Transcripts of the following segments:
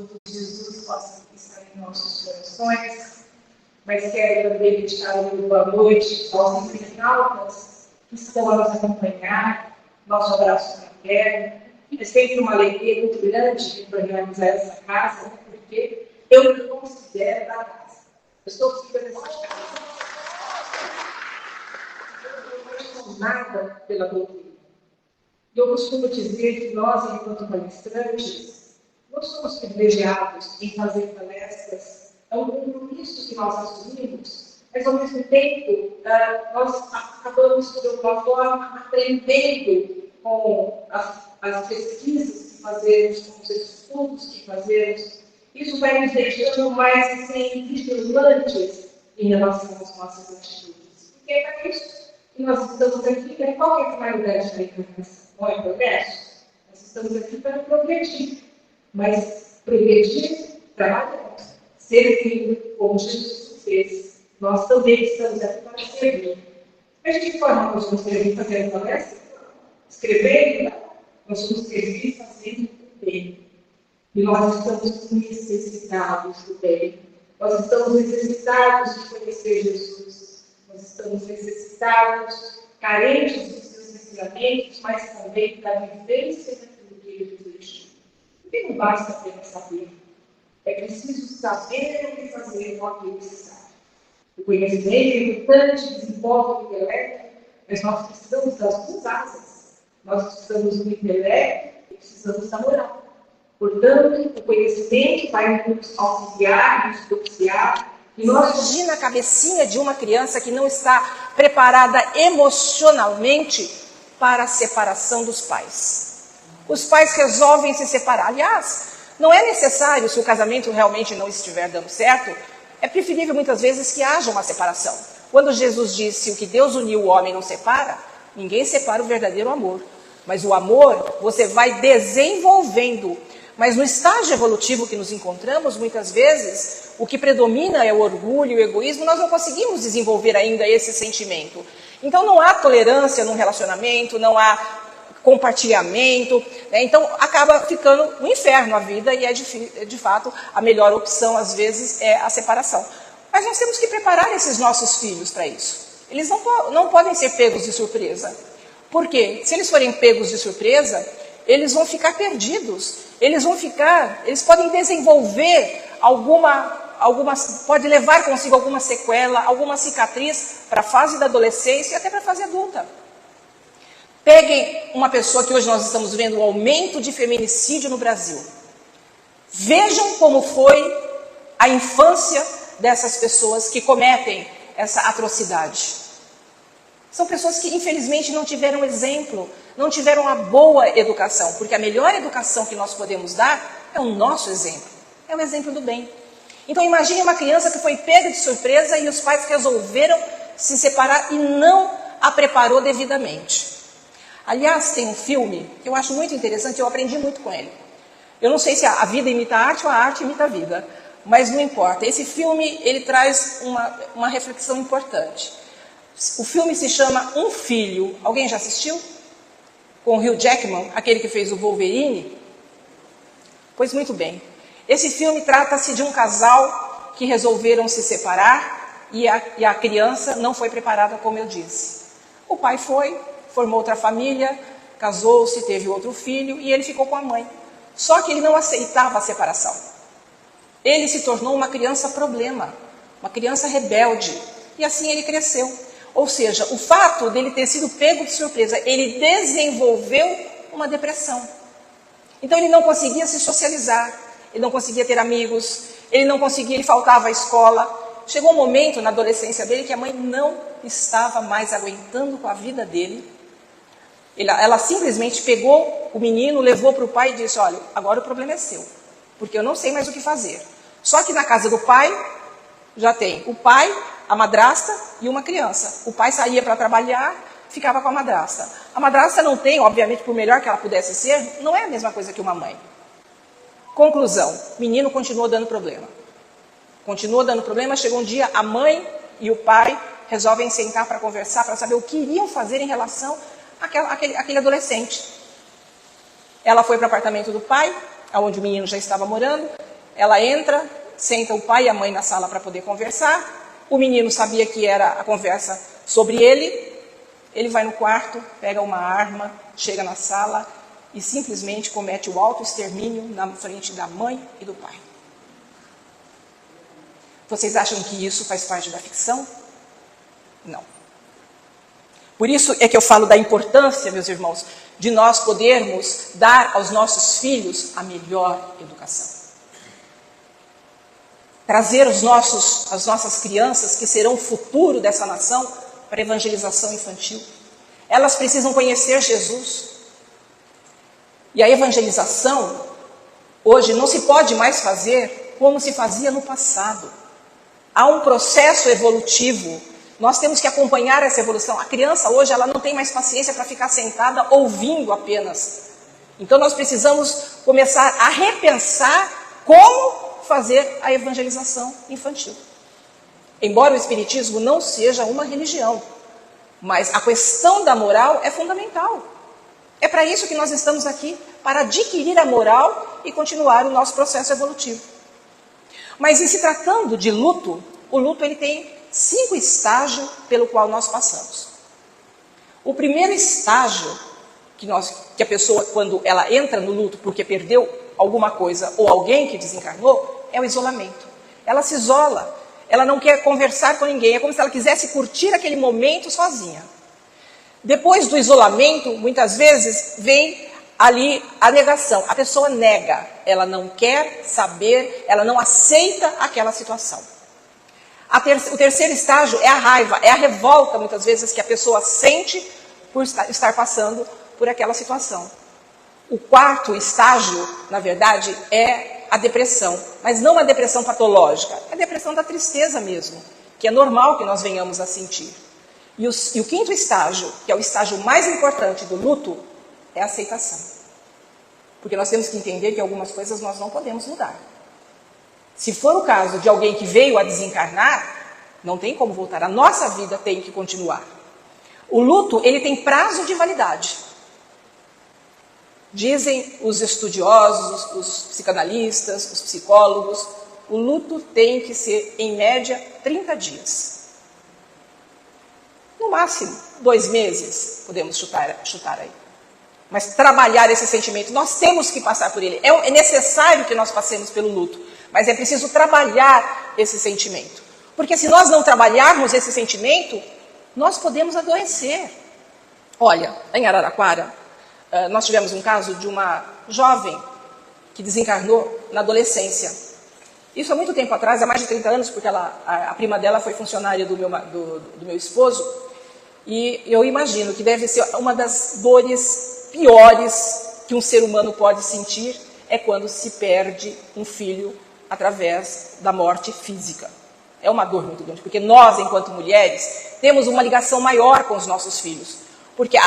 de Jesus possa estar em nossos corações, mas quero também dedicar uma boa noite aos internautas que estão a nos acompanhar, nosso abraço fraterno. É sempre uma alegria muito grande organizar essa casa, porque eu me considero da casa. Eu sou filha dessa casa. Eu não sou nada pela doutrina. Eu costumo dizer que nós, enquanto palestrantes, não somos privilegiados em fazer palestras. É um compromisso que nós assumimos, mas, ao mesmo tempo, nós acabamos, de alguma forma, aprendendo com as pesquisas que fazemos, com os estudos que fazemos. Isso vai nos deixando mais vigilantes em relação às nossas atitudes. Porque é para isso que nós estamos aqui, né? Qual é a finalidade da encarnação? Não é progresso? Nós estamos aqui para progredir. Mas progredir trabalhando, servindo, como Jesus fez. Nós também estamos aqui para servir. Mas de que forma nós vamos servir fazendo palestra? Escrevendo? Nós vamos servir fazendo o bem. E nós estamos necessitados do bem. Nós estamos necessitados de conhecer Jesus. Nós estamos necessitados, carentes dos seus ensinamentos, mas também da vivência daquilo que ele nos deixou. Porque não basta apenas saber. É preciso saber o que fazer com aquilo que se sabe. O conhecimento é importante, desenvolve o intelecto, mas nós precisamos das duas asas. Nós precisamos do intelecto e precisamos da moral. Portanto, o conhecimento vai nos auxiliar, nos propiciar. Imagina a cabecinha de uma criança que não está preparada emocionalmente para a separação dos pais. Os pais resolvem se separar. Aliás, não é necessário, se o casamento realmente não estiver dando certo, é preferível muitas vezes que haja uma separação. Quando Jesus disse: o que Deus uniu o homem não separa, ninguém separa o verdadeiro amor. Mas o amor você vai desenvolvendo. Mas no estágio evolutivo que nos encontramos, muitas vezes, o que predomina é o orgulho e o egoísmo, nós não conseguimos desenvolver ainda esse sentimento. Então não há tolerância no relacionamento, não há compartilhamento, né? Então acaba ficando um inferno a vida e de fato a melhor opção às vezes é a separação. Mas nós temos que preparar esses nossos filhos para isso. Eles não podem ser pegos de surpresa. Por quê? Se eles forem pegos de surpresa, eles vão ficar perdidos. Eles podem desenvolver pode levar consigo alguma sequela, alguma cicatriz para a fase da adolescência e até para a fase adulta. Peguem uma pessoa que hoje nós estamos vendo o aumento de feminicídio no Brasil. Vejam como foi a infância dessas pessoas que cometem essa atrocidade. São pessoas que infelizmente não tiveram exemplo, não tiveram uma boa educação, porque a melhor educação que nós podemos dar é o nosso exemplo, é o exemplo do bem. Então imagine uma criança que foi pega de surpresa e os pais resolveram se separar e não a preparou devidamente. Aliás, tem um filme que eu acho muito interessante, eu aprendi muito com ele. Eu não sei se a vida imita a arte ou a arte imita a vida, mas não importa. Esse filme, ele traz uma reflexão importante. O filme se chama Um Filho. Alguém já assistiu? Com o Hugh Jackman, aquele que fez o Wolverine? Pois muito bem. Esse filme trata-se de um casal que resolveram se separar e a criança não foi preparada, como eu disse. O pai formou outra família, casou-se, teve outro filho e ele ficou com a mãe. Só que ele não aceitava a separação. Ele se tornou uma criança problema, uma criança rebelde. E assim ele cresceu. Ou seja, o fato dele ter sido pego de surpresa, ele desenvolveu uma depressão. Então ele não conseguia se socializar, ele não conseguia ter amigos, ele faltava à escola. Chegou um momento na adolescência dele que a mãe não estava mais aguentando com a vida dele. Ela simplesmente pegou o menino, levou para o pai e disse: olha, agora o problema é seu, porque eu não sei mais o que fazer. Só que na casa do pai, já tem o pai, a madrasta e uma criança. O pai saía para trabalhar, ficava com a madrasta. A madrasta não tem, obviamente, por melhor que ela pudesse ser, não é a mesma coisa que uma mãe. Conclusão, o menino continuou dando problema. Chegou um dia, a mãe e o pai resolvem sentar para conversar, para saber o que iriam fazer em relação àquele adolescente. Ela foi para o apartamento do pai, onde o menino já estava morando, ela entra, senta o pai e a mãe na sala para poder conversar. O menino sabia que era a conversa sobre ele. Ele vai no quarto, pega uma arma, chega na sala e simplesmente comete o autoextermínio na frente da mãe e do pai. Vocês acham que isso faz parte da ficção? Não. Por isso é que eu falo da importância, meus irmãos, de nós podermos dar aos nossos filhos a melhor educação. Trazer as nossas crianças, que serão o futuro dessa nação, para a evangelização infantil. Elas precisam conhecer Jesus. E a evangelização, hoje, não se pode mais fazer como se fazia no passado. Há um processo evolutivo. Nós temos que acompanhar essa evolução. A criança hoje, ela não tem mais paciência para ficar sentada ouvindo apenas. Então nós precisamos começar a repensar como fazer a evangelização infantil. Embora o Espiritismo não seja uma religião, mas a questão da moral é fundamental. É para isso que nós estamos aqui, para adquirir a moral e continuar o nosso processo evolutivo. Mas em se tratando de luto, o luto ele tem 5 estágios pelo qual nós passamos. O primeiro estágio que a pessoa, quando ela entra no luto porque perdeu alguma coisa ou alguém que desencarnou, é o isolamento. Ela se isola, ela não quer conversar com ninguém, é como se ela quisesse curtir aquele momento sozinha. Depois do isolamento, muitas vezes, vem ali a negação. A pessoa nega, ela não quer saber, ela não aceita aquela situação. O terceiro estágio é a raiva, é a revolta, muitas vezes, que a pessoa sente por estar passando por aquela situação. O quarto estágio, na verdade, é a depressão, mas não a depressão patológica, é a depressão da tristeza mesmo, que é normal que nós venhamos a sentir. E o quinto estágio, que é o estágio mais importante do luto, é a aceitação. Porque nós temos que entender que algumas coisas nós não podemos mudar. Se for o caso de alguém que veio a desencarnar, não tem como voltar. A nossa vida tem que continuar. O luto, ele tem prazo de validade. Dizem os estudiosos, os psicanalistas, os psicólogos, o luto tem que ser, em média, 30 dias. No máximo, 2 meses, podemos chutar aí. Mas trabalhar esse sentimento, nós temos que passar por ele. É necessário que nós passemos pelo luto, mas é preciso trabalhar esse sentimento. Porque se nós não trabalharmos esse sentimento, nós podemos adoecer. Olha, em Araraquara, nós tivemos um caso de uma jovem que desencarnou na adolescência. Isso há muito tempo atrás, há mais de 30 anos, porque a prima dela foi funcionária do meu esposo. E eu imagino que deve ser uma das dores piores que um ser humano pode sentir, é quando se perde um filho através da morte física. É uma dor muito grande, porque nós, enquanto mulheres, temos uma ligação maior com os nossos filhos. Porque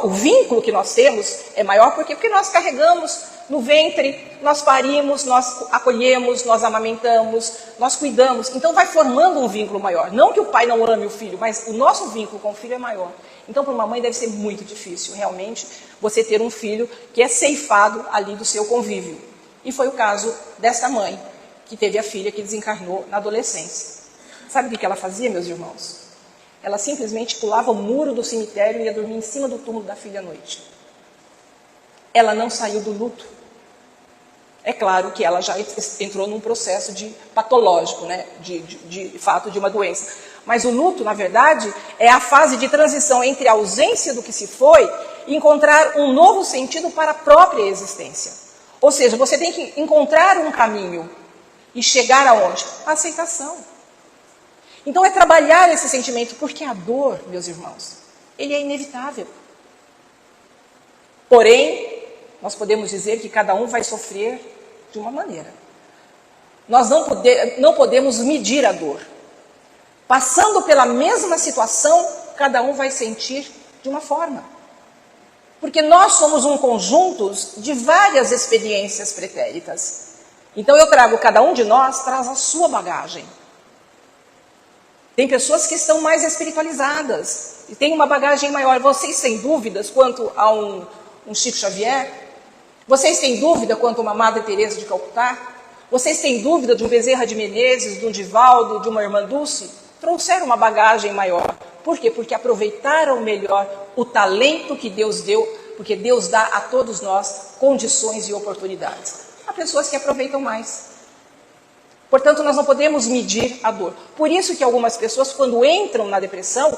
o vínculo que nós temos é maior porque nós carregamos no ventre, nós parimos, nós acolhemos, nós amamentamos, nós cuidamos. Então vai formando um vínculo maior. Não que o pai não ame o filho, mas o nosso vínculo com o filho é maior. Então para uma mãe deve ser muito difícil, realmente, você ter um filho que é ceifado ali do seu convívio. E foi o caso desta mãe, que teve a filha que desencarnou na adolescência. Sabe o que ela fazia, meus irmãos? Ela simplesmente pulava o muro do cemitério e ia dormir em cima do túmulo da filha à noite. Ela não saiu do luto. É claro que ela já entrou num processo patológico, né? de fato de uma doença. Mas o luto, na verdade, é a fase de transição entre a ausência do que se foi e encontrar um novo sentido para a própria existência. Ou seja, você tem que encontrar um caminho e chegar aonde? A aceitação. Então é trabalhar esse sentimento, porque a dor, meus irmãos, ele é inevitável. Porém, nós podemos dizer que cada um vai sofrer de uma maneira. Nós não podemos medir a dor. Passando pela mesma situação, cada um vai sentir de uma forma. Porque nós somos um conjunto de várias experiências pretéritas. Então cada um de nós traz a sua bagagem. Tem pessoas que estão mais espiritualizadas e têm uma bagagem maior. Vocês têm dúvidas quanto a um Chico Xavier? Vocês têm dúvida quanto a uma Madre Teresa de Calcutá? Vocês têm dúvida de um Bezerra de Menezes, de um Divaldo, de uma irmã Dulce? Trouxeram uma bagagem maior. Por quê? Porque aproveitaram melhor o talento que Deus deu, porque Deus dá a todos nós condições e oportunidades. Há pessoas que aproveitam mais. Portanto, nós não podemos medir a dor. Por isso que algumas pessoas, quando entram na depressão,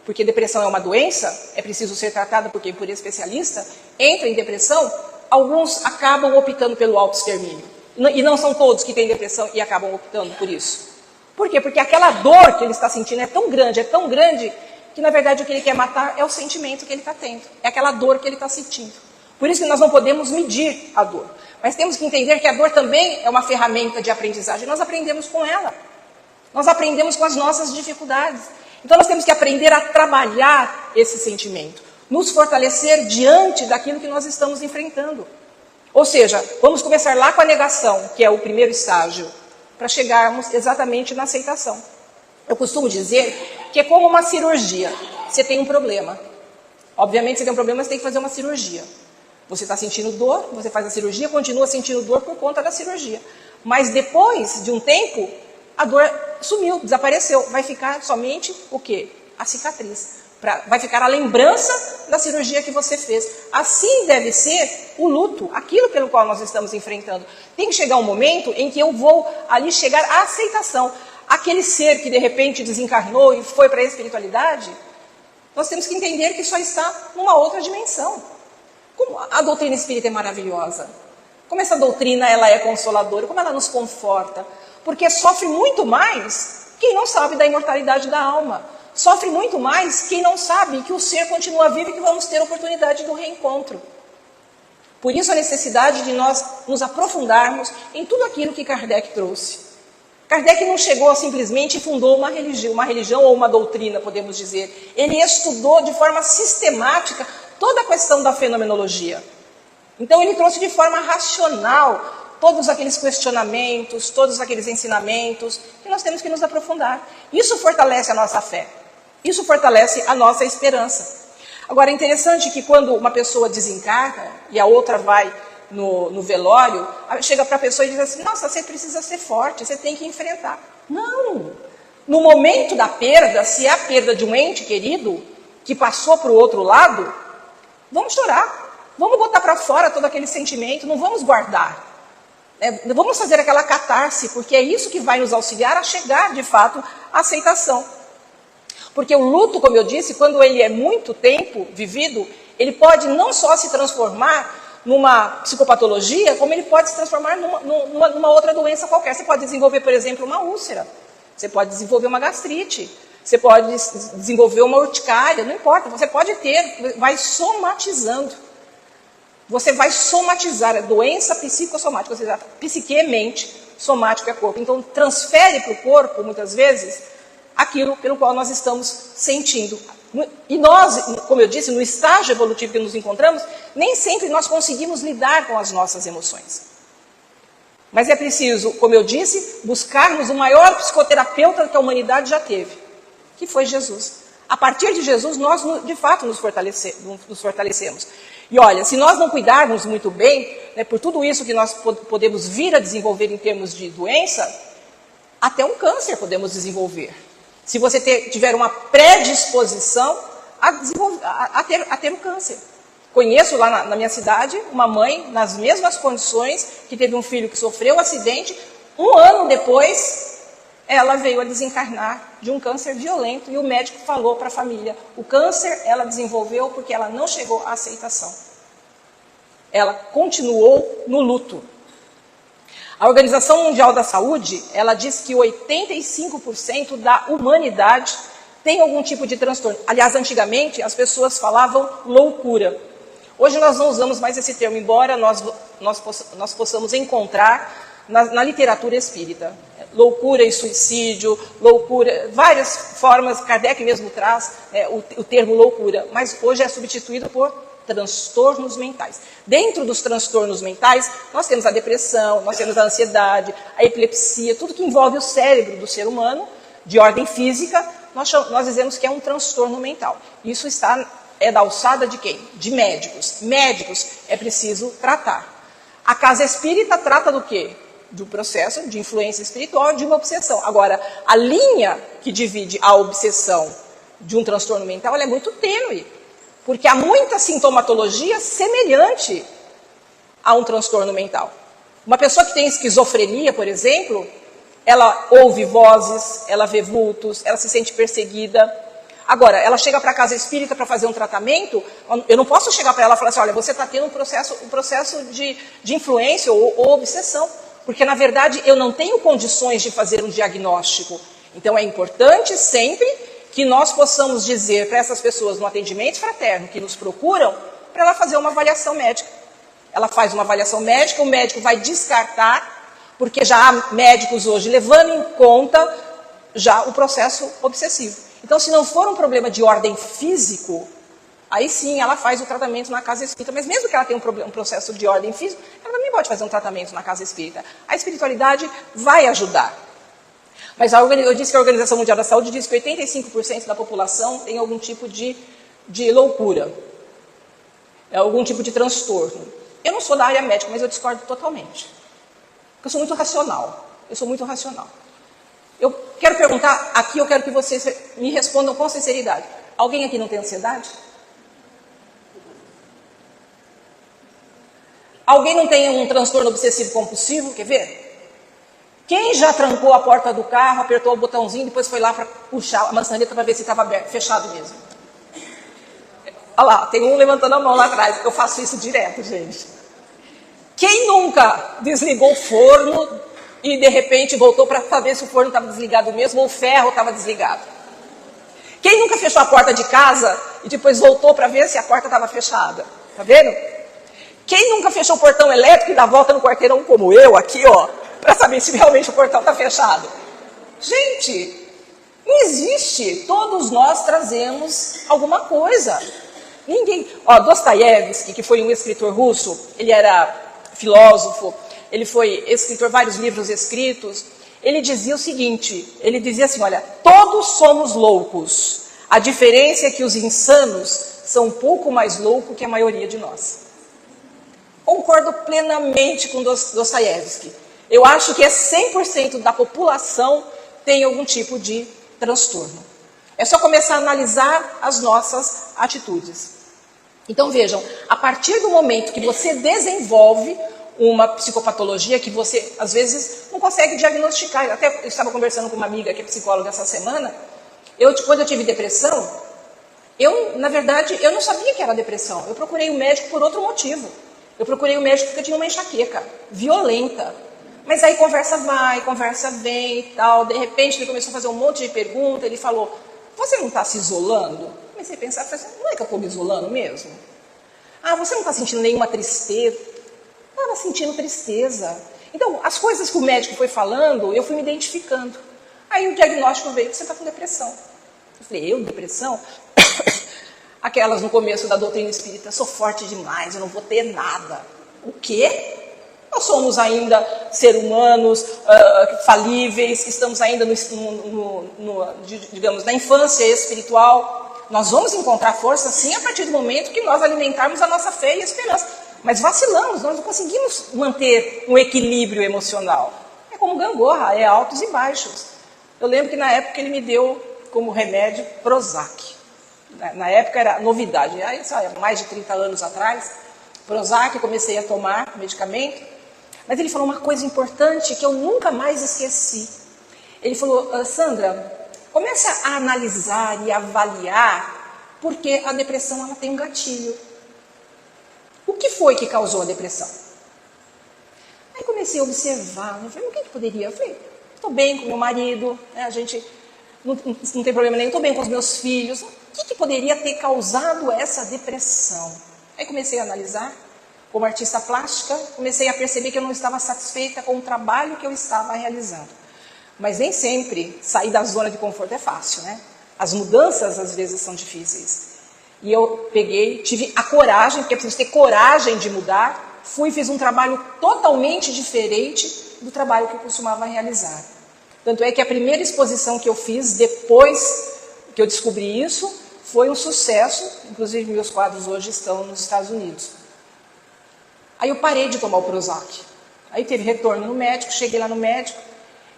porque depressão é uma doença, é preciso ser tratada por quem? Por especialista, entra em depressão, alguns acabam optando pelo autoextermínio. E não são todos que têm depressão e acabam optando por isso. Por quê? Porque aquela dor que ele está sentindo é tão grande, que na verdade o que ele quer matar é o sentimento que ele está tendo. É aquela dor que ele está sentindo. Por isso que nós não podemos medir a dor. Mas temos que entender que a dor também é uma ferramenta de aprendizagem. Nós aprendemos com ela. Nós aprendemos com as nossas dificuldades. Então nós temos que aprender a trabalhar esse sentimento. Nos fortalecer diante daquilo que nós estamos enfrentando. Ou seja, vamos começar lá com a negação, que é o primeiro estágio, para chegarmos exatamente na aceitação. Eu costumo dizer que é como uma cirurgia. Você tem um problema. Obviamente, você tem um problema, você tem que fazer uma cirurgia. Você está sentindo dor, você faz a cirurgia, continua sentindo dor por conta da cirurgia. Mas depois de um tempo, a dor sumiu, desapareceu. Vai ficar somente o quê? A cicatriz. Vai ficar a lembrança da cirurgia que você fez. Assim deve ser o luto, aquilo pelo qual nós estamos enfrentando. Tem que chegar um momento em que eu vou ali chegar à aceitação. Aquele ser que de repente desencarnou e foi para a espiritualidade, nós temos que entender que só está numa outra dimensão. Como a doutrina espírita é maravilhosa. Como essa doutrina ela é consoladora, como ela nos conforta. Porque sofre muito mais quem não sabe da imortalidade da alma. Sofre muito mais quem não sabe que o ser continua vivo e que vamos ter a oportunidade do reencontro. Por isso a necessidade de nós nos aprofundarmos em tudo aquilo que Kardec trouxe. Kardec não chegou simplesmente e fundou uma religião ou uma doutrina, podemos dizer. Ele estudou de forma sistemática toda a questão da fenomenologia. Então ele trouxe de forma racional todos aqueles questionamentos, todos aqueles ensinamentos que nós temos que nos aprofundar. Isso fortalece a nossa fé. Isso fortalece a nossa esperança. Agora, é interessante que quando uma pessoa desencarna e a outra vai no velório, chega para a pessoa e diz assim, nossa, você precisa ser forte, você tem que enfrentar. Não! No momento da perda, se é a perda de um ente querido, que passou para o outro lado, vamos chorar. Vamos botar para fora todo aquele sentimento, não vamos guardar. Vamos fazer aquela catarse, porque é isso que vai nos auxiliar a chegar, de fato, à aceitação. Porque o luto, como eu disse, quando ele é muito tempo vivido, ele pode não só se transformar numa psicopatologia, como ele pode se transformar numa outra doença qualquer. Você pode desenvolver, por exemplo, uma úlcera. Você pode desenvolver uma gastrite. Você pode desenvolver uma urticária. Não importa, você pode ter, vai somatizando. Você vai somatizar a doença psicossomática, ou seja, psique é mente, somático é corpo. Então, transfere para o corpo, muitas vezes, aquilo pelo qual nós estamos sentindo. E nós, como eu disse, no estágio evolutivo que nos encontramos, nem sempre nós conseguimos lidar com as nossas emoções. Mas é preciso, como eu disse, buscarmos o maior psicoterapeuta que a humanidade já teve, que foi Jesus. A partir de Jesus, nós, de fato, nos fortalecemos. E olha, se nós não cuidarmos muito bem, por tudo isso que nós podemos vir a desenvolver em termos de doença, até um câncer podemos desenvolver. Se você tiver uma predisposição a ter o câncer. Conheço lá na minha cidade uma mãe, nas mesmas condições, que teve um filho que sofreu um acidente. Um ano depois, ela veio a desencarnar de um câncer violento e o médico falou para a família, o câncer ela desenvolveu porque ela não chegou à aceitação. Ela continuou no luto. A Organização Mundial da Saúde, ela diz que 85% da humanidade tem algum tipo de transtorno. Aliás, antigamente as pessoas falavam loucura. Hoje nós não usamos mais esse termo, embora nós possamos encontrar na literatura espírita. Loucura e suicídio, loucura, várias formas, Kardec mesmo traz o termo loucura, mas hoje é substituído por transtornos mentais. Dentro dos transtornos mentais, nós temos a depressão, nós temos a ansiedade, a epilepsia, tudo que envolve o cérebro do ser humano, de ordem física, nós dizemos que é um transtorno mental. Isso é da alçada de quem? De médicos. Médicos é preciso tratar. A casa espírita trata do quê? de um processo de influência espiritual, de uma obsessão. Agora, a linha que divide a obsessão de um transtorno mental, ela é muito tênue, porque há muita sintomatologia semelhante a um transtorno mental. Uma pessoa que tem esquizofrenia, por exemplo, ela ouve vozes, ela vê vultos, ela se sente perseguida. Agora, ela chega para a casa espírita para fazer um tratamento, eu não posso chegar para ela e falar assim, olha, você está tendo um processo de influência ou obsessão, porque, na verdade, eu não tenho condições de fazer um diagnóstico. Então, é importante sempre que nós possamos dizer para essas pessoas no atendimento fraterno que nos procuram, para ela fazer uma avaliação médica. Ela faz uma avaliação médica, o médico vai descartar, porque já há médicos hoje levando em conta já o processo obsessivo. Então, se não for um problema de ordem físico, aí sim ela faz o tratamento na casa espírita. Mas mesmo que ela tenha um processo de ordem física, ela também pode fazer um tratamento na casa espírita. A espiritualidade vai ajudar. Mas eu disse que a Organização Mundial da Saúde diz que 85% da população tem algum tipo de loucura, algum tipo de transtorno. Eu não sou da área médica, mas eu discordo totalmente. Porque eu sou muito racional. Eu quero perguntar aqui, eu quero que vocês me respondam com sinceridade. Alguém aqui não tem ansiedade? Alguém não tem um transtorno obsessivo compulsivo? Quer ver? Quem já trancou a porta do carro, apertou o botãozinho, depois foi lá para puxar a maçaneta para ver se estava fechado mesmo? Olha lá, tem um levantando a mão lá atrás. Eu faço isso direto, gente. Quem nunca desligou o forno e de repente voltou para saber se o forno estava desligado mesmo ou o ferro estava desligado? Quem nunca fechou a porta de casa e depois voltou para ver se a porta estava fechada? Tá vendo? Quem nunca fechou o portão elétrico e dá volta no quarteirão como eu aqui, ó, para saber se realmente o portão está fechado? Gente, não existe. Todos nós trazemos alguma coisa. Ninguém. Ó, Dostoiévski, que foi um escritor russo, ele era filósofo, ele foi escritor, vários livros escritos, ele dizia o seguinte, ele dizia assim, olha, todos somos loucos, a diferença é que os insanos são um pouco mais loucos que a maioria de nós. Concordo plenamente com Dostoiévski. Eu acho que 100% da população tem algum tipo de transtorno. É só começar a analisar as nossas atitudes. Então vejam, a partir do momento que você desenvolve uma psicopatologia que você, às vezes, não consegue diagnosticar. Até eu estava conversando com uma amiga que é psicóloga essa semana. Quando eu tive depressão, na verdade, eu não sabia que era depressão. Eu procurei o médico por outro motivo. Eu procurei o médico porque eu tinha uma enxaqueca violenta. Mas aí conversa vai, conversa vem e tal. De repente, ele começou a fazer um monte de perguntas. Ele falou, você não está se isolando? Comecei a pensar, não é que eu estou me isolando mesmo? Ah, você não está sentindo nenhuma tristeza? Estava sentindo tristeza. Então, as coisas que o médico foi falando, eu fui me identificando. Aí o diagnóstico veio, você está com depressão. Eu falei, depressão? Aquelas no começo da doutrina espírita, sou forte demais, eu não vou ter nada. O quê? Nós somos ainda seres humanos falíveis, estamos ainda digamos, na infância espiritual. Nós vamos encontrar força, sim, a partir do momento que nós alimentarmos a nossa fé e a esperança. Mas vacilamos, nós não conseguimos manter um equilíbrio emocional. É como gangorra, é altos e baixos. Eu lembro que na época ele me deu como remédio Prozac. Na época era novidade, aí, sabe, mais de 30 anos atrás, Prozac, eu comecei a tomar medicamento. Mas ele falou uma coisa importante que eu nunca mais esqueci. Ele falou, Sandra, comece a analisar e avaliar, porque a depressão ela tem um gatilho. O que foi que causou a depressão? Aí comecei a observar, eu falei, o que poderia? Eu falei, estou bem com meu marido, né, a gente não tem problema nenhum, estou bem com os meus filhos. O que poderia ter causado essa depressão? Aí comecei a analisar, como artista plástica, comecei a perceber que eu não estava satisfeita com o trabalho que eu estava realizando. Mas nem sempre sair da zona de conforto é fácil, né? As mudanças às vezes são difíceis. E eu tive a coragem, porque eu preciso ter coragem de mudar, fiz um trabalho totalmente diferente do trabalho que eu costumava realizar. Tanto é que a primeira exposição que eu fiz, depois que eu descobri isso, foi um sucesso, inclusive meus quadros hoje estão nos Estados Unidos. Aí eu parei de tomar o Prozac. Aí teve retorno no médico, cheguei lá no médico,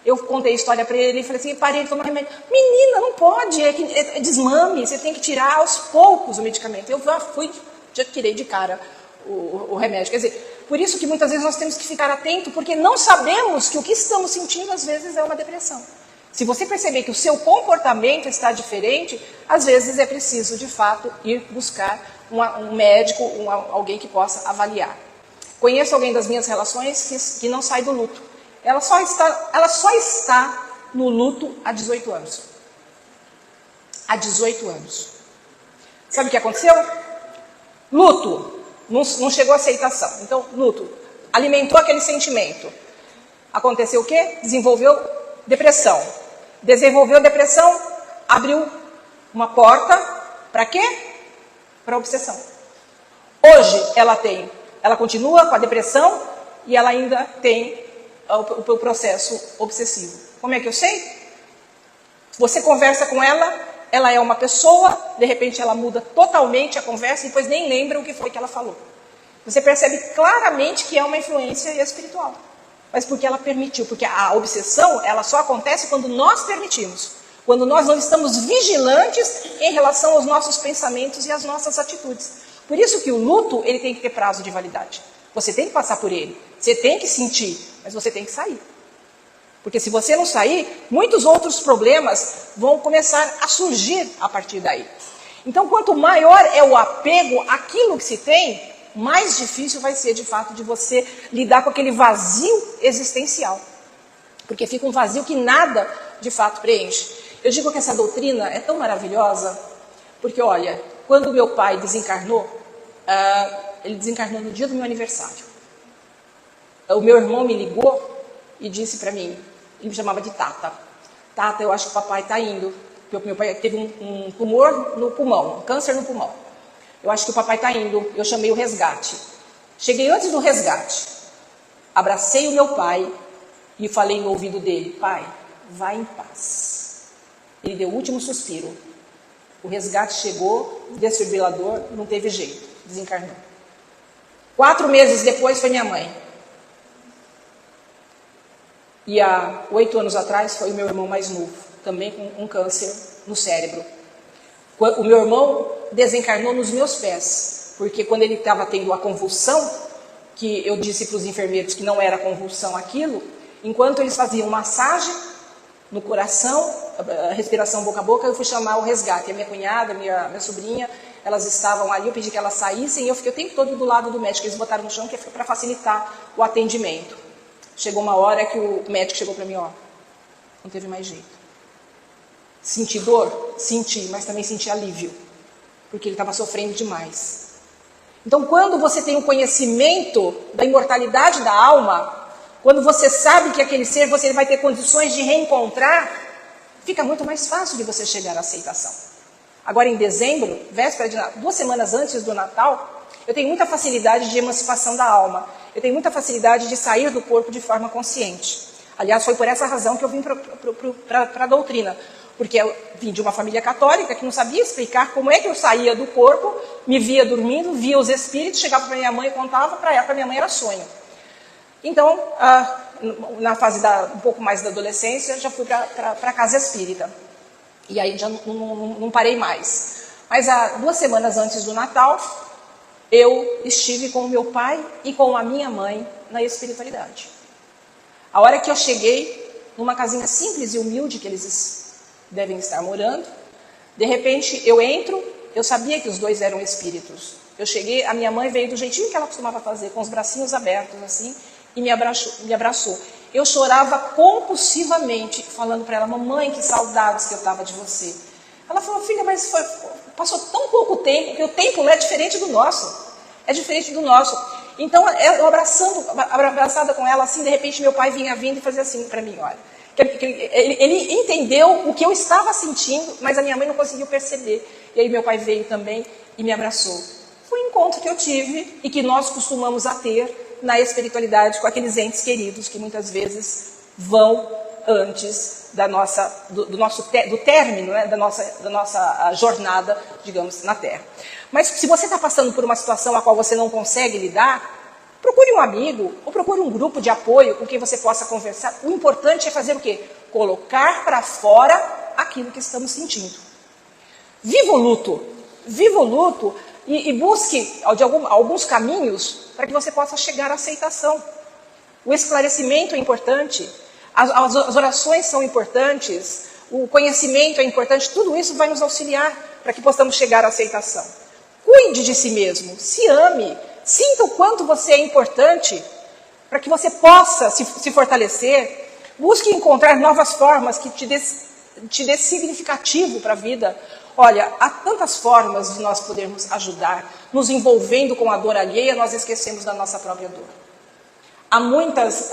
eu contei a história para ele, falei assim, parei de tomar remédio. Menina, não pode, é desmame, você tem que tirar aos poucos o medicamento. Eu fui, já tirei de cara o remédio. Quer dizer, por isso que muitas vezes nós temos que ficar atento, porque não sabemos que o que estamos sentindo às vezes é uma depressão. Se você perceber que o seu comportamento está diferente, às vezes é preciso, de fato, ir buscar um médico, alguém que possa avaliar. Conheço alguém das minhas relações que não sai do luto. Ela só está no luto há 18 anos. Há 18 anos. Sabe o que aconteceu? Luto. Não chegou a aceitação. Então, luto. Alimentou aquele sentimento. Aconteceu o quê? Desenvolveu depressão. Desenvolveu depressão, abriu uma porta para quê? Para obsessão. Hoje ela continua com a depressão e ela ainda tem o processo obsessivo. Como é que eu sei? Você conversa com ela, ela é uma pessoa, de repente ela muda totalmente a conversa e depois nem lembra o que foi que ela falou. Você percebe claramente que é uma influência espiritual. Mas porque ela permitiu, porque a obsessão, ela só acontece quando nós permitimos. Quando nós não estamos vigilantes em relação aos nossos pensamentos e às nossas atitudes. Por isso que o luto, ele tem que ter prazo de validade. Você tem que passar por ele, você tem que sentir, mas você tem que sair. Porque se você não sair, muitos outros problemas vão começar a surgir a partir daí. Então, quanto maior é o apego àquilo que se tem, mais difícil vai ser, de fato, de você lidar com aquele vazio existencial. Porque fica um vazio que nada, de fato, preenche. Eu digo que essa doutrina é tão maravilhosa, porque, olha, quando meu pai desencarnou, ele desencarnou no dia do meu aniversário. O meu irmão me ligou e disse para mim, ele me chamava de Tata. Tata, eu acho que o papai está indo. Porque meu pai teve um tumor no pulmão, um câncer no pulmão. Eu acho que o papai está indo. Eu chamei o resgate. Cheguei antes do resgate. Abracei o meu pai e falei no ouvido dele, pai, vai em paz. Ele deu o último suspiro. O resgate chegou, desfibrilador, não teve jeito, desencarnou. 4 meses depois foi minha mãe. E há 8 anos atrás foi o meu irmão mais novo, também com um câncer no cérebro. O meu irmão desencarnou nos meus pés, porque quando ele estava tendo a convulsão, que eu disse para os enfermeiros que não era convulsão aquilo, enquanto eles faziam massagem no coração, respiração boca a boca, eu fui chamar o resgate. A minha cunhada, minha sobrinha, elas estavam ali, eu pedi que elas saíssem, e eu fiquei o tempo todo do lado do médico, eles botaram no chão, que é para facilitar o atendimento. Chegou uma hora que o médico chegou para mim, ó, não teve mais jeito. Senti dor? Senti, mas também senti alívio, porque ele estava sofrendo demais. Então, quando você tem o conhecimento da imortalidade da alma, quando você sabe que aquele ser você vai ter condições de reencontrar, fica muito mais fácil de você chegar à aceitação. Agora, em dezembro, véspera de Natal, 2 semanas antes do Natal, eu tenho muita facilidade de emancipação da alma. Eu tenho muita facilidade de sair do corpo de forma consciente. Aliás, foi por essa razão que eu vim para a doutrina. Porque eu vim de uma família católica que não sabia explicar como é que eu saía do corpo, me via dormindo, via os espíritos, chegava para minha mãe e contava para ela, para minha mãe era sonho. Então, na fase um pouco mais da adolescência, já fui para a casa espírita. E aí já não parei mais. Mas há 2 semanas antes do Natal, eu estive com o meu pai e com a minha mãe na espiritualidade. A hora que eu cheguei numa casinha simples e humilde que eles devem estar morando, de repente eu entro, eu sabia que os 2 eram espíritos. Eu cheguei, a minha mãe veio do jeitinho que ela costumava fazer, com os bracinhos abertos assim, e me abraçou. Eu chorava compulsivamente, falando para ela, mamãe, que saudades que eu estava de você. Ela falou, filha, mas passou tão pouco tempo, que o tempo é diferente do nosso. É diferente do nosso. Então, eu abraçada com ela, assim, de repente meu pai vinha vindo e fazia assim para mim, olha. Ele entendeu o que eu estava sentindo, mas a minha mãe não conseguiu perceber. E aí meu pai veio também e me abraçou. Foi um encontro que eu tive e que nós costumamos a ter na espiritualidade com aqueles entes queridos que muitas vezes vão antes do término, né, da nossa jornada, digamos, na Terra. Mas se você está passando por uma situação a qual você não consegue lidar, Procure um amigo ou procure um grupo de apoio com quem você possa conversar. O importante é fazer o quê? Colocar para fora aquilo que estamos sentindo. Viva o luto. Viva o luto e busque alguns caminhos para que você possa chegar à aceitação. O esclarecimento é importante, as orações são importantes, o conhecimento é importante, tudo isso vai nos auxiliar para que possamos chegar à aceitação. Cuide de si mesmo, se ame, sinta o quanto você é importante para que você possa se fortalecer. Busque encontrar novas formas que te dê significativo para a vida. Olha, há tantas formas de nós podermos ajudar. Nos envolvendo com a dor alheia, nós esquecemos da nossa própria dor. Há muitas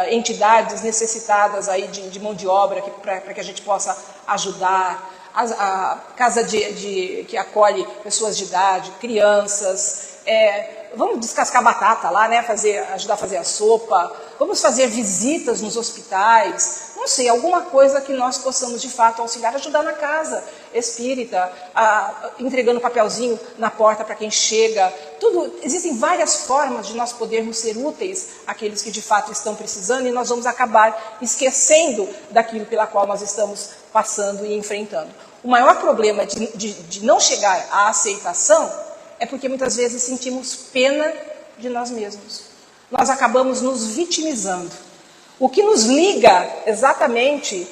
entidades necessitadas aí de mão de obra para que a gente possa ajudar. A casa que acolhe pessoas de idade, crianças. Vamos descascar batata lá, né? Ajudar a fazer a sopa. Vamos fazer visitas nos hospitais. Não sei, alguma coisa que nós possamos de fato auxiliar, ajudar na casa espírita, entregando papelzinho na porta para quem chega. Existem várias formas de nós podermos ser úteis àqueles que de fato estão precisando e nós vamos acabar esquecendo daquilo pela qual nós estamos passando e enfrentando. O maior problema de não chegar à aceitação é porque muitas vezes sentimos pena de nós mesmos. Nós acabamos nos vitimizando. O que nos liga exatamente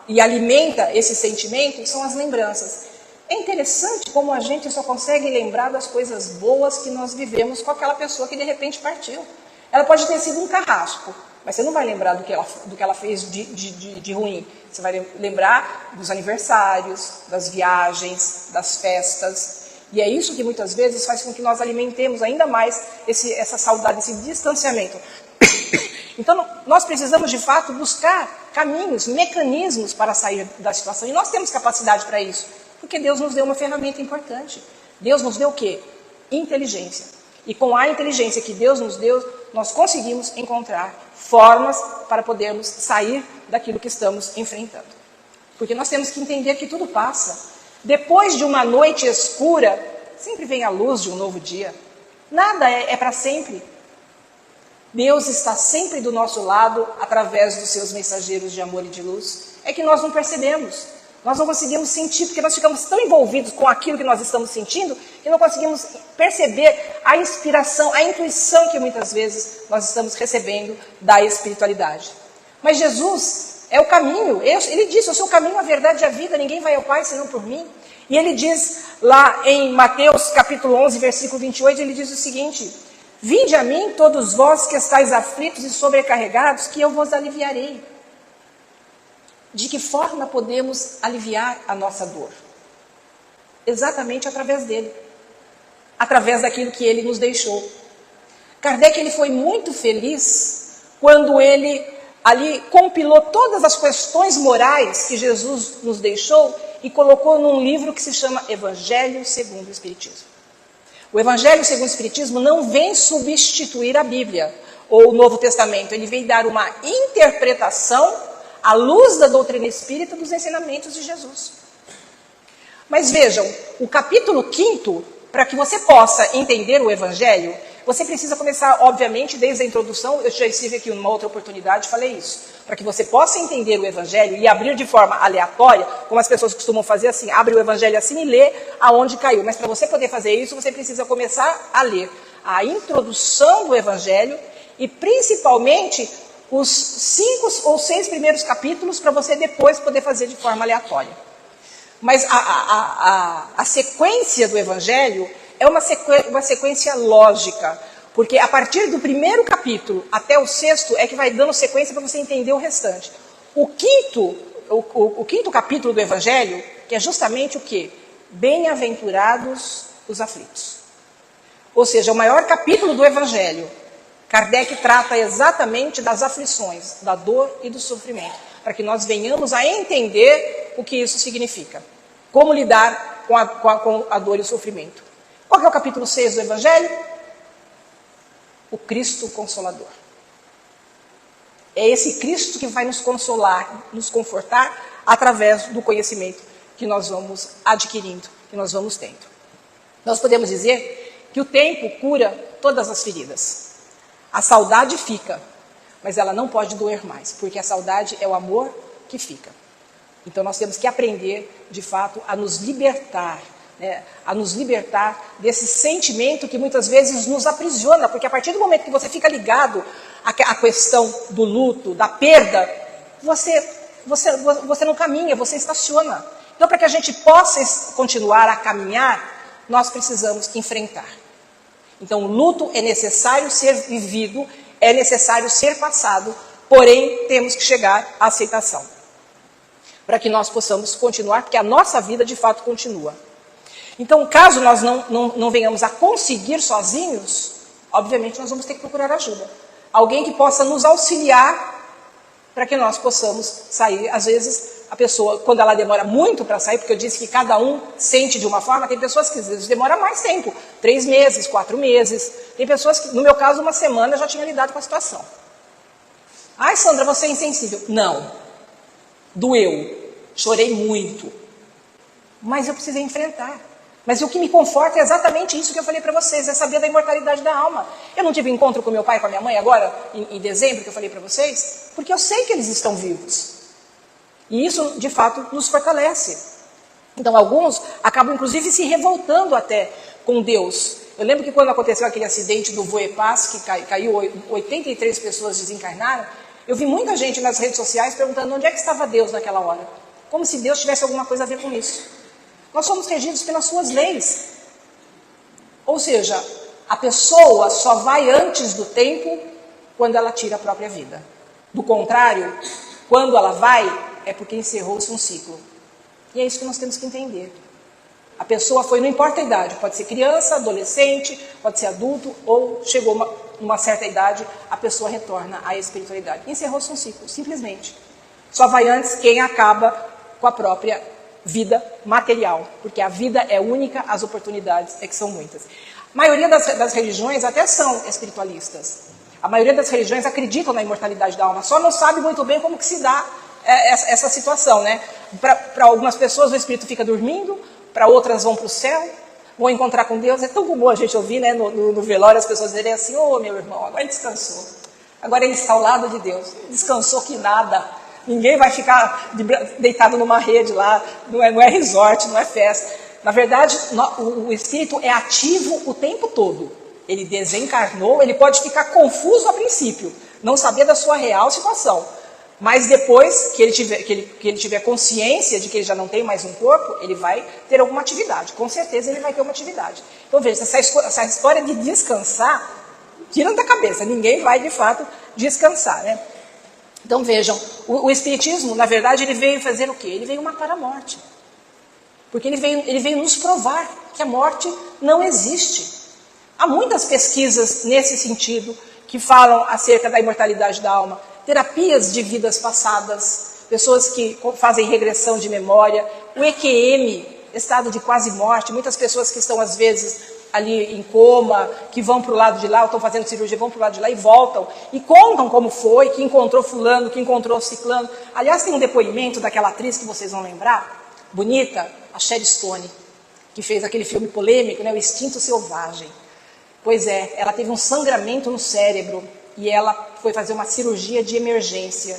e alimenta esse sentimento são as lembranças. É interessante como a gente só consegue lembrar das coisas boas que nós vivemos com aquela pessoa que de repente partiu. Ela pode ter sido um carrasco, mas você não vai lembrar do que ela fez de ruim. Você vai lembrar dos aniversários, das viagens, das festas. E é isso que muitas vezes faz com que nós alimentemos ainda mais essa saudade, esse distanciamento. Então, nós precisamos, de fato, buscar caminhos, mecanismos para sair da situação. E nós temos capacidade para isso, porque Deus nos deu uma ferramenta importante. Deus nos deu o quê? Inteligência. E com a inteligência que Deus nos deu, nós conseguimos encontrar formas para podermos sair daquilo que estamos enfrentando. Porque nós temos que entender que tudo passa. Depois de uma noite escura, sempre vem a luz de um novo dia. Nada é para sempre. Deus está sempre do nosso lado através dos seus mensageiros de amor e de luz. É que nós não percebemos. Nós não conseguimos sentir, porque nós ficamos tão envolvidos com aquilo que nós estamos sentindo, que não conseguimos perceber a inspiração, a intuição que muitas vezes nós estamos recebendo da espiritualidade. Mas Jesus é o caminho. Ele disse, eu sou o caminho, a verdade e a vida, ninguém vai ao Pai senão por mim. E ele diz lá em Mateus capítulo 11, versículo 28, ele diz o seguinte: vinde a mim todos vós que estáis aflitos e sobrecarregados, que eu vos aliviarei. De que forma podemos aliviar a nossa dor? Exatamente através dele. Através daquilo que ele nos deixou. Kardec ele foi muito feliz quando ele ali compilou todas as questões morais que Jesus nos deixou e colocou num livro que se chama Evangelho segundo o Espiritismo. O Evangelho segundo o Espiritismo não vem substituir a Bíblia ou o Novo Testamento, ele vem dar uma interpretação à luz da doutrina espírita dos ensinamentos de Jesus. Mas vejam, o capítulo 5º, para que você possa entender o Evangelho, você precisa começar, obviamente, desde a introdução. Eu já estive aqui numa outra oportunidade e falei isso. Para que você possa entender o Evangelho e abrir de forma aleatória, como as pessoas costumam fazer assim, abre o Evangelho assim e lê aonde caiu. Mas para você poder fazer isso, você precisa começar a ler a introdução do Evangelho e principalmente os 5 ou 6 primeiros capítulos para você depois poder fazer de forma aleatória. Mas a sequência do Evangelho é uma sequência lógica, porque a partir do primeiro capítulo até o 6º é que vai dando sequência para você entender o restante. O quinto capítulo do Evangelho, que é justamente o quê? Bem-aventurados os aflitos. Ou seja, o maior capítulo do Evangelho. Kardec trata exatamente das aflições, da dor e do sofrimento, para que nós venhamos a entender o que isso significa. Como lidar com a dor e o sofrimento. Qual que é o capítulo 6 do Evangelho? O Cristo Consolador. É esse Cristo que vai nos consolar, nos confortar, através do conhecimento que nós vamos adquirindo, que nós vamos tendo. Nós podemos dizer que o tempo cura todas as feridas. A saudade fica, mas ela não pode doer mais, porque a saudade é o amor que fica. Então nós temos que aprender, de fato, a nos libertar, né? A nos libertar desse sentimento que muitas vezes nos aprisiona, porque a partir do momento que você fica ligado à questão do luto, da perda, você não caminha, você estaciona. Então, para que a gente possa continuar a caminhar, nós precisamos enfrentar. Então, o luto é necessário ser vivido, é necessário ser passado, porém, temos que chegar à aceitação, para que nós possamos continuar, porque a nossa vida, de fato, continua. Então, caso nós não venhamos a conseguir sozinhos, obviamente, nós vamos ter que procurar ajuda. Alguém que possa nos auxiliar para que nós possamos sair. Às vezes, a pessoa, quando ela demora muito para sair, porque eu disse que cada um sente de uma forma, tem pessoas que às vezes demoram mais tempo, 3 meses, 4 meses. Tem pessoas que, no meu caso, 1 semana já tinha lidado com a situação. Ai, Sandra, você é insensível. Não. Doeu. Chorei muito. Mas eu precisei enfrentar. Mas o que me conforta é exatamente isso que eu falei para vocês, é saber da imortalidade da alma. Eu não tive encontro com meu pai e com a minha mãe agora, em dezembro, que eu falei para vocês, porque eu sei que eles estão vivos. E isso, de fato, nos fortalece. Então, alguns acabam, inclusive, se revoltando até com Deus. Eu lembro que quando aconteceu aquele acidente do Voepass, que caiu 83 pessoas desencarnaram, eu vi muita gente nas redes sociais perguntando onde é que estava Deus naquela hora. Como se Deus tivesse alguma coisa a ver com isso. Nós somos regidos pelas suas leis. Ou seja, a pessoa só vai antes do tempo quando ela tira a própria vida. Do contrário, quando ela vai, é porque encerrou-se um ciclo. E é isso que nós temos que entender. A pessoa foi, não importa a idade, pode ser criança, adolescente, pode ser adulto, ou chegou uma certa idade, a pessoa retorna à espiritualidade. Encerrou-se um ciclo, simplesmente. Só vai antes quem acaba com a própria vida material, porque a vida é única, as oportunidades é que são muitas. A maioria das religiões até são espiritualistas. A maioria das religiões acreditam na imortalidade da alma, só não sabe muito bem como que se dá essa situação, né? Para algumas pessoas o espírito fica dormindo, para outras vão para o céu, vão encontrar com Deus. É tão comum a gente ouvir, né, no velório as pessoas dizerem assim: ô, meu irmão, agora ele descansou, agora ele está ao lado de Deus, descansou que nada. Ninguém vai ficar deitado numa rede lá, não é resort, não é festa. Na verdade, o espírito é ativo o tempo todo. Ele desencarnou, ele pode ficar confuso a princípio, não saber da sua real situação. Mas depois que ele tiver consciência de que ele já não tem mais um corpo, ele vai ter alguma atividade. Com certeza ele vai ter uma atividade. Então veja, essa história de descansar, tira da cabeça. Ninguém vai de fato descansar, né? Então vejam, o Espiritismo, na verdade, ele veio fazer o quê? Ele veio matar a morte. Porque ele veio nos provar que a morte não existe. Há muitas pesquisas nesse sentido que falam acerca da imortalidade da alma. Terapias de vidas passadas, pessoas que fazem regressão de memória, o EQM, estado de quase morte, muitas pessoas que estão às vezes ali em coma, que vão para o lado de lá, ou estão fazendo cirurgia, vão para o lado de lá e voltam, e contam como foi, que encontrou fulano, que encontrou ciclano. Aliás, tem um depoimento daquela atriz que vocês vão lembrar, bonita, a Sherry Stone, que fez aquele filme polêmico, né, O Instinto Selvagem. Pois é, ela teve um sangramento no cérebro, e ela foi fazer uma cirurgia de emergência,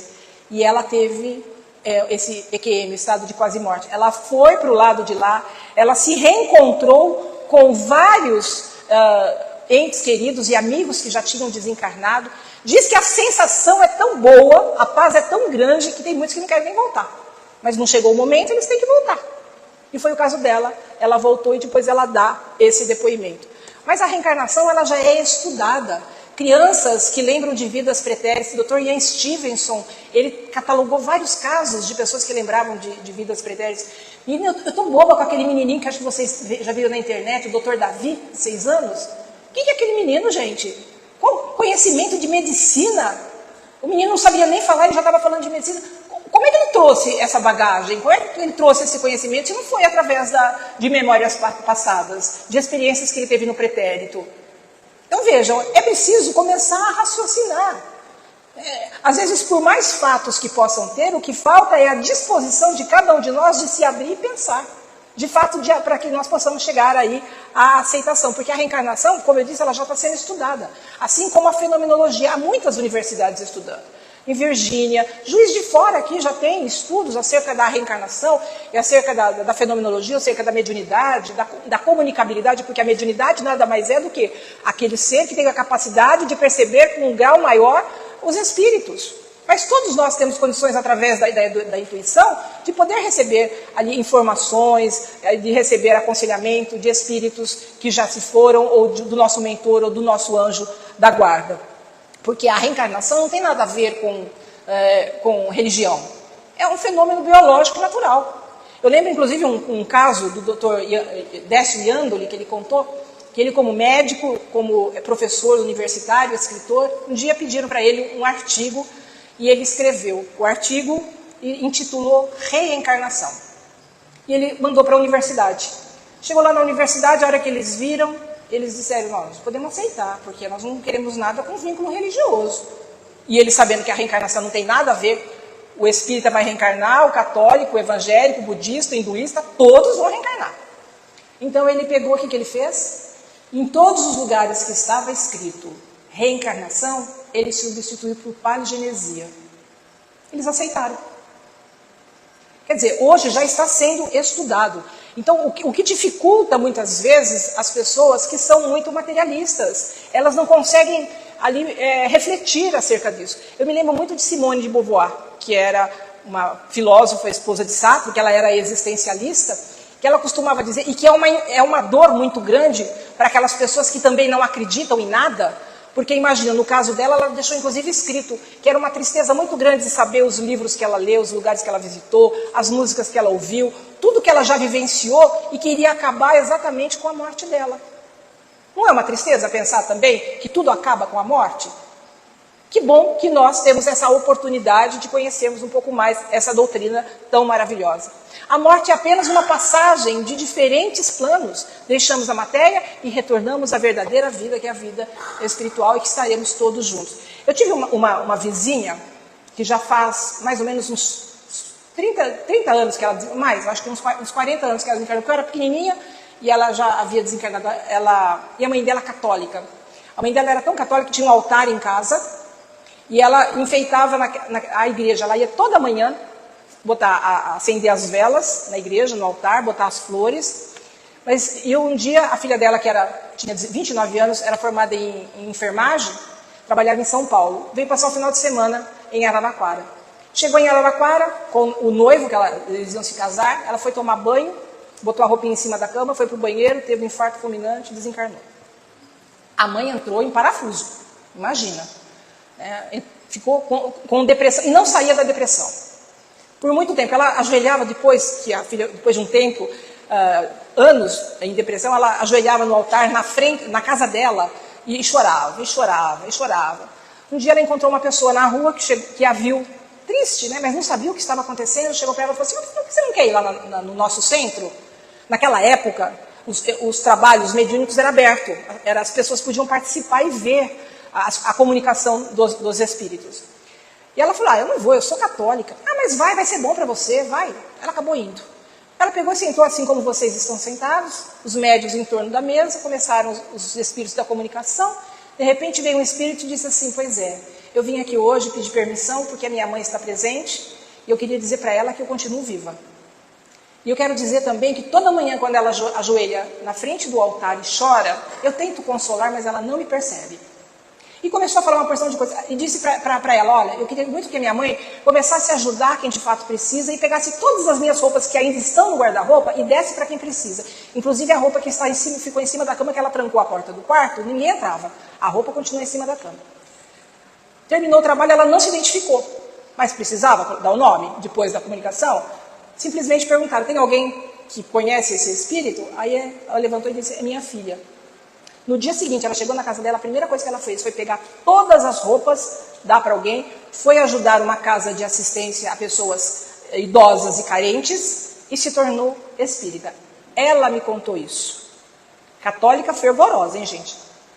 e ela teve esse EQM, estado de quase morte. Ela foi para o lado de lá, ela se reencontrou com vários entes queridos e amigos que já tinham desencarnado. Diz que a sensação é tão boa, a paz é tão grande, que tem muitos que não querem nem voltar. Mas não chegou o momento, eles têm que voltar. E foi o caso dela, ela voltou e depois ela dá esse depoimento. Mas a reencarnação, ela já é estudada. Crianças que lembram de vidas pretéritas, o Dr. Ian Stevenson, ele catalogou vários casos de pessoas que lembravam de vidas pretéritas. E eu estou boba com aquele menininho que acho que vocês já viram na internet, o Dr. Davi, de 6 anos. O que é aquele menino, gente? Qual conhecimento de medicina? O menino não sabia nem falar, ele já estava falando de medicina. Como é que ele trouxe essa bagagem? Como é que ele trouxe esse conhecimento? Se não foi através de memórias passadas, de experiências que ele teve no pretérito. Então vejam, é preciso começar a raciocinar. Às vezes, por mais fatos que possam ter, o que falta é a disposição de cada um de nós de se abrir e pensar. de fato, para que nós possamos chegar aí à aceitação. Porque a reencarnação, como eu disse, ela já está sendo estudada. Assim como a fenomenologia, há muitas universidades estudando. Em Virgínia, Juiz de Fora aqui já tem estudos acerca da reencarnação, e acerca da fenomenologia, acerca da mediunidade, da comunicabilidade, porque a mediunidade nada mais é do que aquele ser que tem a capacidade de perceber com um grau maior os espíritos. Mas todos nós temos condições, através da intuição, de poder receber ali informações, de receber aconselhamento de espíritos que já se foram, ou do nosso mentor, ou do nosso anjo da guarda. Porque a reencarnação não tem nada a ver com religião. É um fenômeno biológico natural. Eu lembro, inclusive, um caso do Dr. Décio Iandoli, que ele contou, que ele, como médico, como professor universitário, escritor, um dia pediram para ele um artigo, e ele escreveu o artigo e intitulou Reencarnação. E ele mandou para a universidade. Chegou lá na universidade, a hora que eles viram, eles disseram, nós podemos aceitar, porque nós não queremos nada com vínculo religioso. E eles, sabendo que a reencarnação não tem nada a ver, o espírita vai reencarnar, o católico, o evangélico, o budista, o hinduísta, todos vão reencarnar. Então ele pegou, o que ele fez? Em todos os lugares que estava escrito reencarnação, ele substituiu por paligenesia. Eles aceitaram. Quer dizer, hoje já está sendo estudado. Então, o que dificulta muitas vezes as pessoas que são muito materialistas, elas não conseguem ali refletir acerca disso. Eu me lembro muito de Simone de Beauvoir, que era uma filósofa, esposa de Sartre, que ela era existencialista, que ela costumava dizer, e que é uma dor muito grande para aquelas pessoas que também não acreditam em nada. Porque imagina, no caso dela, ela deixou inclusive escrito que era uma tristeza muito grande de saber os livros que ela leu, os lugares que ela visitou, as músicas que ela ouviu, tudo que ela já vivenciou e que iria acabar exatamente com a morte dela. Não é uma tristeza pensar também que tudo acaba com a morte? Que bom que nós temos essa oportunidade de conhecermos um pouco mais essa doutrina tão maravilhosa. A morte é apenas uma passagem de diferentes planos. Deixamos a matéria e retornamos à verdadeira vida, que é a vida espiritual, e que estaremos todos juntos. Eu tive uma vizinha que já faz mais ou menos uns 30 anos que ela, mais, acho que uns 40 anos que ela desencarnou, porque eu era pequenininha e ela já havia desencarnado. E a mãe dela católica. A mãe dela era tão católica que tinha um altar em casa e ela enfeitava a igreja. Ela ia toda manhã acender as velas na igreja, no altar, botar as flores. Mas um dia, a filha dela, que tinha 29 anos, era formada em enfermagem, trabalhava em São Paulo, veio passar o final de semana em Araraquara. Chegou em Araraquara com o noivo, que eles iam se casar, ela foi tomar banho, botou a roupinha em cima da cama, foi para o banheiro, teve um infarto fulminante e desencarnou. A mãe entrou em parafuso, imagina. Ficou com depressão, e não saía da depressão. Por muito tempo, ela ajoelhava depois de um tempo, anos em depressão, ela ajoelhava no altar, na casa dela, e chorava, e chorava, e chorava. Um dia ela encontrou uma pessoa na rua que a viu triste, mas não sabia o que estava acontecendo, chegou para ela e falou assim, por que você não quer ir lá no nosso centro? Naquela época, os trabalhos mediúnicos eram abertos, as pessoas podiam participar e ver a comunicação dos espíritos. E ela falou, eu não vou, eu sou católica. Mas vai ser bom para você, vai. Ela acabou indo. Ela pegou e sentou assim como vocês estão sentados, os médios em torno da mesa, começaram os espíritos da comunicação. De repente veio um espírito e disse assim, pois é, eu vim aqui hoje pedir permissão porque a minha mãe está presente e eu queria dizer para ela que eu continuo viva. E eu quero dizer também que toda manhã, quando ela ajoelha na frente do altar e chora, eu tento consolar, mas ela não me percebe. E começou a falar uma porção de coisas. E disse para ela, olha, eu queria muito que a minha mãe começasse a ajudar quem de fato precisa e pegasse todas as minhas roupas que ainda estão no guarda-roupa e desse para quem precisa. Inclusive a roupa que está ficou em cima da cama, que ela trancou a porta do quarto, ninguém entrava. A roupa continua em cima da cama. Terminou o trabalho, ela não se identificou. Mas precisava dar o nome depois da comunicação? Simplesmente perguntaram, tem alguém que conhece esse espírito? Aí ela levantou e disse, é minha filha. No dia seguinte, ela chegou na casa dela, a primeira coisa que ela fez foi pegar todas as roupas, dar para alguém, foi ajudar uma casa de assistência a pessoas idosas e carentes e se tornou espírita. Ela me contou isso. Católica fervorosa, hein, gente?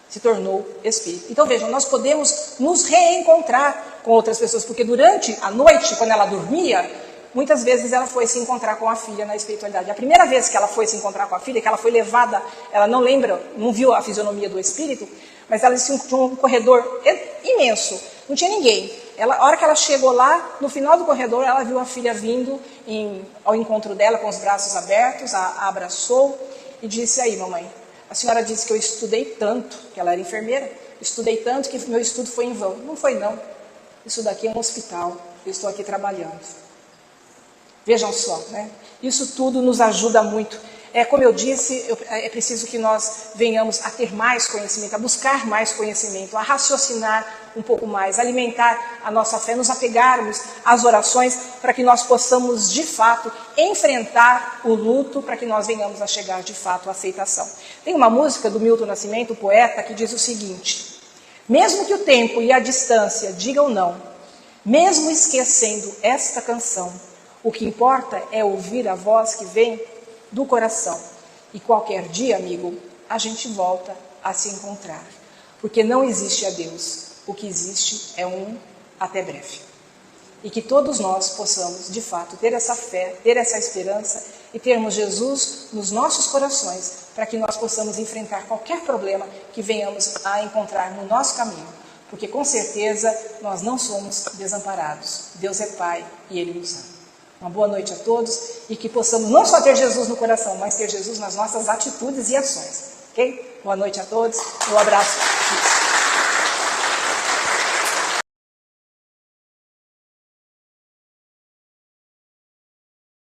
Se tornou espírita. Então, vejam, nós podemos nos reencontrar com outras pessoas, porque durante a noite, quando ela dormia, muitas vezes ela foi se encontrar com a filha na espiritualidade. A primeira vez que ela foi se encontrar com a filha, que ela foi levada, ela não lembra, não viu a fisionomia do espírito, mas ela tinha um corredor imenso, não tinha ninguém. A hora que ela chegou lá, no final do corredor, ela viu a filha vindo ao encontro dela com os braços abertos, a abraçou e disse: aí, mamãe, a senhora disse que eu estudei tanto, que ela era enfermeira, estudei tanto que meu estudo foi em vão. Não foi não, isso daqui é um hospital, eu estou aqui trabalhando. Vejam só, né? Isso tudo nos ajuda muito. Como eu disse, é preciso que nós venhamos a ter mais conhecimento, a buscar mais conhecimento, a raciocinar um pouco mais, alimentar a nossa fé, nos apegarmos às orações para que nós possamos, de fato, enfrentar o luto, para que nós venhamos a chegar, de fato, à aceitação. Tem uma música do Milton Nascimento, o poeta, que diz o seguinte: mesmo que o tempo e a distância digam não, mesmo esquecendo esta canção, o que importa é ouvir a voz que vem do coração. E qualquer dia, amigo, a gente volta a se encontrar. Porque não existe adeus. O que existe é um até breve. E que todos nós possamos, de fato, ter essa fé, ter essa esperança e termos Jesus nos nossos corações, para que nós possamos enfrentar qualquer problema que venhamos a encontrar no nosso caminho. Porque, com certeza, nós não somos desamparados. Deus é Pai e Ele nos ama. Uma boa noite a todos e que possamos não só ter Jesus no coração, mas ter Jesus nas nossas atitudes e ações. Ok? Boa noite a todos. Um abraço.